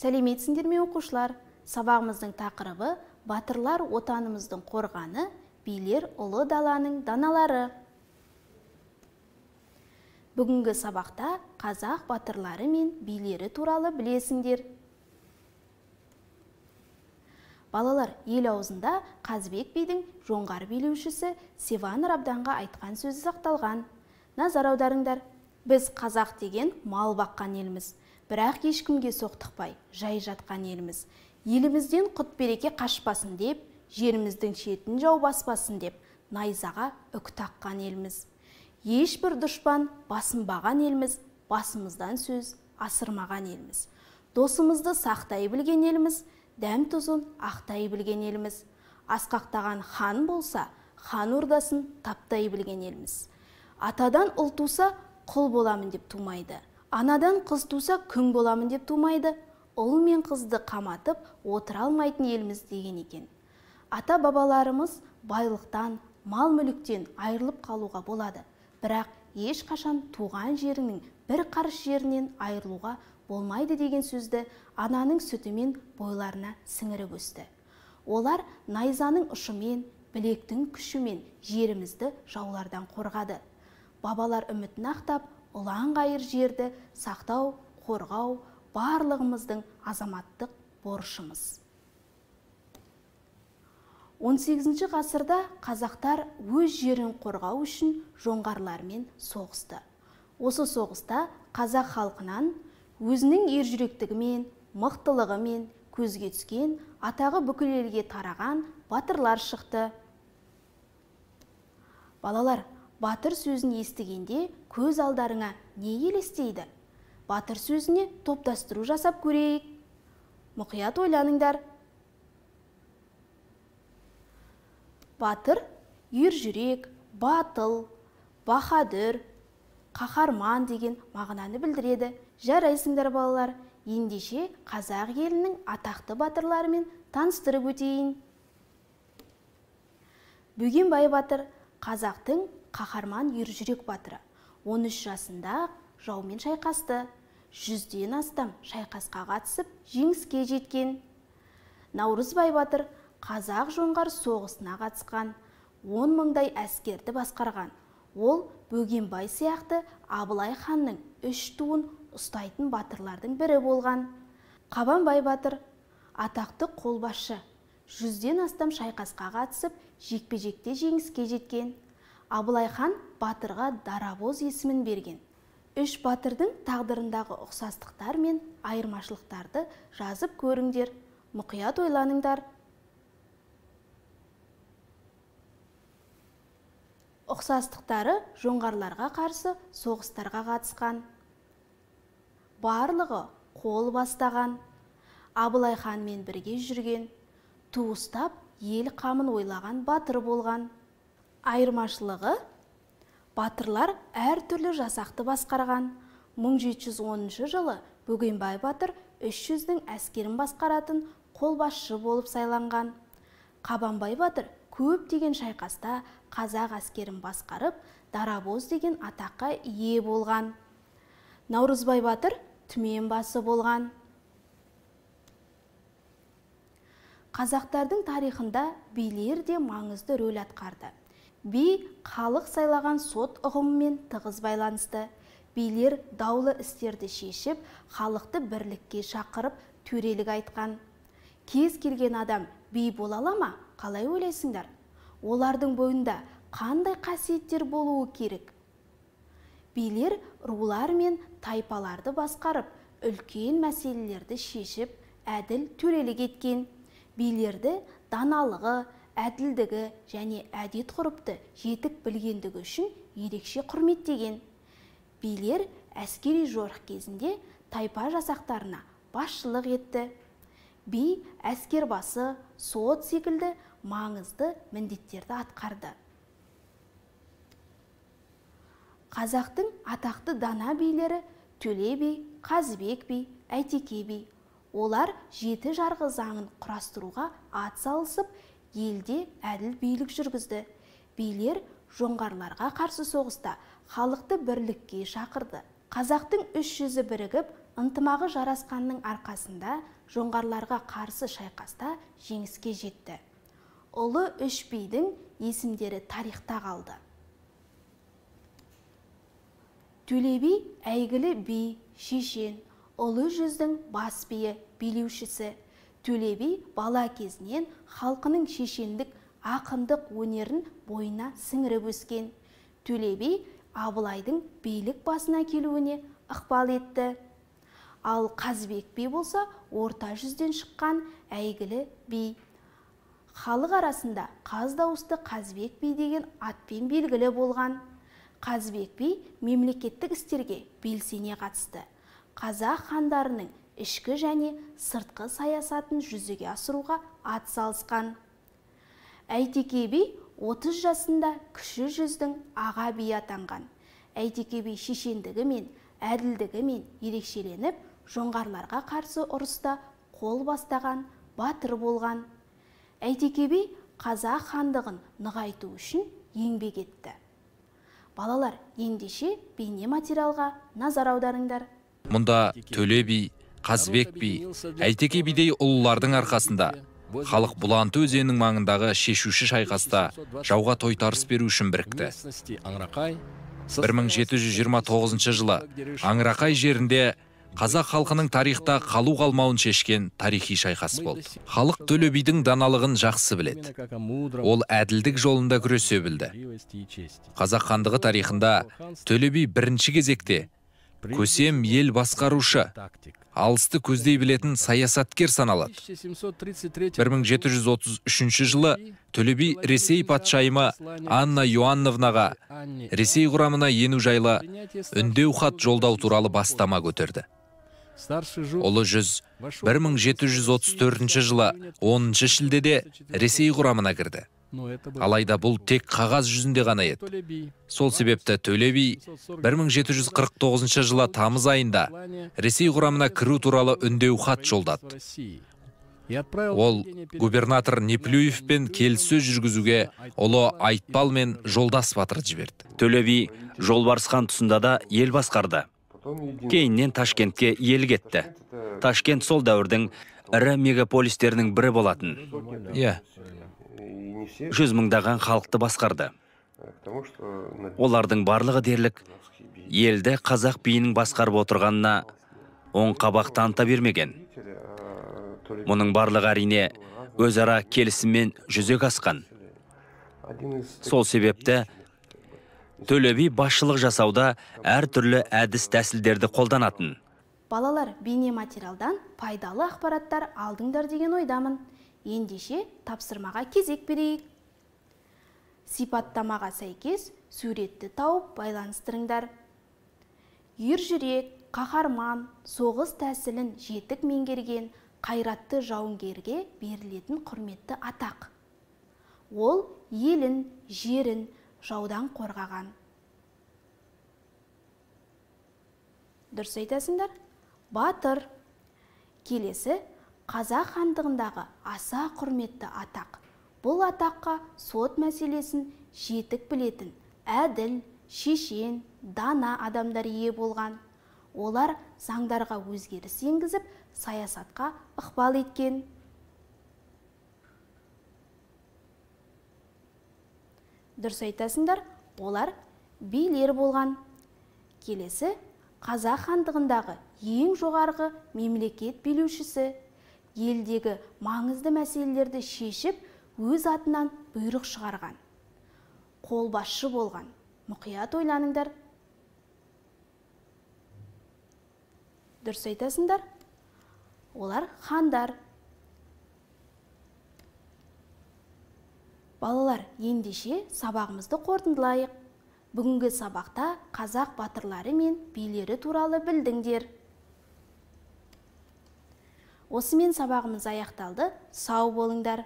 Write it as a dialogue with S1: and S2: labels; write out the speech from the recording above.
S1: Сәлеметсіңдер ме оқушылар? Сабағымыздың тақырыбы батырлар отанымыздың қорғаны, билер ұлы даланың даналары. Бүгінгі сабақта қазақ батырлары мен билері туралы білесіңдер. Балалар, ел аузында Қазбек бидің жоңғар билеушісі Севан Рабданға айтқан сөзі сақталған. Назар аударыңдар. Біз қазақ деген мал баққан елміз. Бірақ ешкімге соқтықпай, жай жатқан елміз. Елімізден құт береке қашпасын деп, жеріміздің шетін жау баспасын деп, найзаға үк таққан елміз. Ешбір дұшпан басынбаған елміз, басымыздан сөз асырмаған елміз. Досымызды сақтай білген елміз, дәм тұзын ақтай білген елміз. Асқақтаған хан болса, хан ордасын таптай білген елміз. Атадан ұл туса, құл боламын деп тумайды. Анадан қыз туса, күң боламын деп тумайды. Ұл мен қызды қаматып отыра алмайтын елміз деген екен. Ата бабаларымыз байлықтан, мал мүліктен айырылып қалуға болады. Бірақ ешқашан туған жерінің бір қарыс жерінен айырылуға болмайды деген сөзді ананың сүтімен бойларына сіңіріп өсті. Олар найзаның ұшымен, білектің күшімен жерімізді жаулардан қорғады. Бабалар үмітін ақтап, ұлан ғайыр жерді сақтау, қорғау барлығымыздың азаматтық борышымыз. 18 ғасырда қазақтар өз жерін қорғау үшін жоңғарлармен соғысты. Осы соғыста қазақ халқынан өзінің ержүректігімен, мықтылығымен көзге түскен, атағы бүкіл елге тараған батырлар шықты. Балалар, батыр сөзін естігенде көз алдарыңа не елестейді? Батыр сөзіне топтастыру жасап көрейік. Мұқият ойланыңдар. Батыр, ержүрек, батыл, баһадүр, қаһарман деген мағынаны білдіреді. Жарайсыңдар балалар, ендеше қазақ елінің атақты батырларымен таныстырып өтейін. Бөгенбай батыр қазақтың қаһарман ержүрек батыры. 13 жасында жаумен шайқасты. 100-ден астам шайқасқа қатысып, жеңіске жеткен. Наурызбай батыр қазақ жоңғар соғысына қатысқан, 10 мыңдай әскерді басқарған. Ол Бөгенбай сияқты Абылай ханның 3 туын ұстайтын батырлардың бірі болған. Қабанбай батыр атақты қолбасшы, 100-ден астам шайқасқа қатысып, жекпе-жекте жеңіске жеткен. Абылай хан батырға Дарабоз есімін берген. 3 батырдың тағдырындағы ұқсастықтар мен айырмашылықтарды жазып көріңдер. Мұқият ойланыңдар. Ұқсастықтары жоңғарларға қарсы соғыстарға қатысқан. Барлығы қол бастаған. Абылай ханмен бірге жүрген. Туыстап ел қамын ойлаған батыр болған. Айырмашылығы: батырлар әр түрлі жасақты басқарған. 1710 жылы Бөгенбай батыр 300-дің әскерін басқаратын қолбасшы болып сайланған. Қабанбай батыр көптеген шайқаста қазақ әскерін басқарып, Дарабоз деген атаққа ие болған. Наурызбай батыр түмен басы болған. Қазақтардың тарихында билер де маңызды рөл атқарды. Би халық сайлаған сот ұғымымен тығыз байланысты. Билер даулы істерді шешіп, халықты бірлікке шақырып, төрелік айтқан. Кез келген адам би бола ала ма? Қалай ойлайсыңдар? Олардың бойында қандай қасиеттер болуы керек? Билер рулар мен тайпаларды басқарып, үлкен мәселелерді шешіп, әділ төрелік еткен. Билерді даналығы, әділдігі және әдет ғұрыпты жетік білгендігі үшін ерекше құрметтеген. Билер әскери жорық кезінде тайпа жасақтарына басшылық етті. Би әскербасы, сот секілді маңызды міндеттерді атқарды. Қазақтың атақты дана билері Төле би, Қазыбек би, Әйтеке би. Олар 7 жарғы заңын құрастыруға ат салысып, елде әділ билік жүргізді. Билер жоңғарларға қарсы соғыста халықты бірлікке шақырды. Қазақтың 300-і бірігіп, ынтымағы жарасқанның арқасында жоңғарларға қарсы шайқаста жеңіске жетті. Ұлы үш бидің есімдері тарихта қалды. Төле би әйгілі би, шешен, ұлы жүздің бас биі, билеушісі. Төле би бала кезінен халқының шешендік, ақындық өнерін бойына сіңіріп өскен. Төле би Абылайдың билік басына келуіне ықпал етті. Ал Қазыбек би болса, орта жүзден шыққан әйгілі би. Халық арасында қаз дауысты Қазыбек би деген атпен белгілі болған. Қазыбек би мемлекеттік істерге белсене қатысты. Қазақ хандарының ішкі және сыртқы саясатын жүзеге асыруға ат салысқан. Әйтеке би 30 жасында кіші жүздің аға би атанған. Әйтеке би шешендігі мен әділдігі мен ерекшеленіп, жоңғарларға қарсы ұрыста қол бастаған батыр болған. Әйтеке би қазақ хандығын нығайту үшін еңбек етті. Балалар, ендеше бейне материалға назар аударыңдар.
S2: Мұнда Төле би, Қазыбек би, Әйтеке бидей ұлылардың арқасында халық Бұланты өзенінің маңындағы шешуші шайқаста жауға тойтарыс беру үшін бірікті. 1729 жылы Аңырақай жерінде қазақ халқының тарихта қалу қалмауын шешкен тарихи шайқас болды. Халық Төле бидің даналығын жақсы біледі. Ол әділдік жолында күресе білді. Қазақ хандығы тарихында Төле би бірінші кезекте көсем ел басқарушы, алысты көздей білетін саясаткер саналады. 1733 жылы Төле би Ресей патшайымы Анна Иоанновнаға Ресей құрамына ену жайлы үндеу хат жолдау туралы бастама көтерді. Ұлы жүз 1734 жылы 10 шілдеде Ресей құрамына кірді. Алайда бұл тек қағаз жүзінде ғана еді. Сол себепті Төле би 1749 жылы тамыз айында Ресей құрамына кіру туралы үндеу хат жолдады. Ол губернатор Неплюевпен келіссөз жүргізуге ұлы Айтпал мен Жолдас батырды жіберді.
S3: Төле би Жолбарысхан тұсында да ел басқарды. Кейіннен Ташкентке ел кетті. Ташкент сол дәуірдің ірі мегаполистерінің бірі болатын. 100 мыңдаған халықты басқарды. Олардың барлығы дерлік елді қазақ биінің басқарып отырғанына оң қабақ таныта бермеген. Мұның барлығы әрине өзара келісіммен жүзеге асқан. Сол себепті Төле би басшылық жасауда әртүрлі әдіс тәсілдерді қолданатын.
S1: Балалар, бейне материалдан пайдалы ақпараттар алдыңдар деген ойдамын. Ендеше тапсырмаға кезек берейік. Сипаттамаға сәйкес суретті тауып байланыстырыңдар. Ержүрек, қаһарман, соғыс тәсілін жетік меңгерген қайратты жауынгерге берілетін құрметті атақ. Ол елін, жерін жаудан қорғаған. Дұрыс айтасыңдар? Батыр. Келесі Қазақ хандығындағы аса құрметті атақ. Бұл атаққа сот мәселесін жетік білетін, әділ, шешен, дана адамдар ие болған. Олар заңдарға өзгеріс енгізіп, саясатқа ықпал еткен. Дұрыс айтасыңдар, олар билер болған. Келесі Қазақ хандығындағы ең жоғарғы мемлекет билеушісі, елдегі маңызды мәселелерді шешіп, өз атынан бұйрық шығарған. Қолбасшы болған. Мұқият ойланыңдар. Дұрыс айтасыңдар. Олар хандар. Балалар, ендеше сабағымызды қорытындылайық. Бүгінгі сабақта қазақ батырлары мен билері туралы білдіңдер. Осымен сабағымыз аяқталды. Сау болыңдар.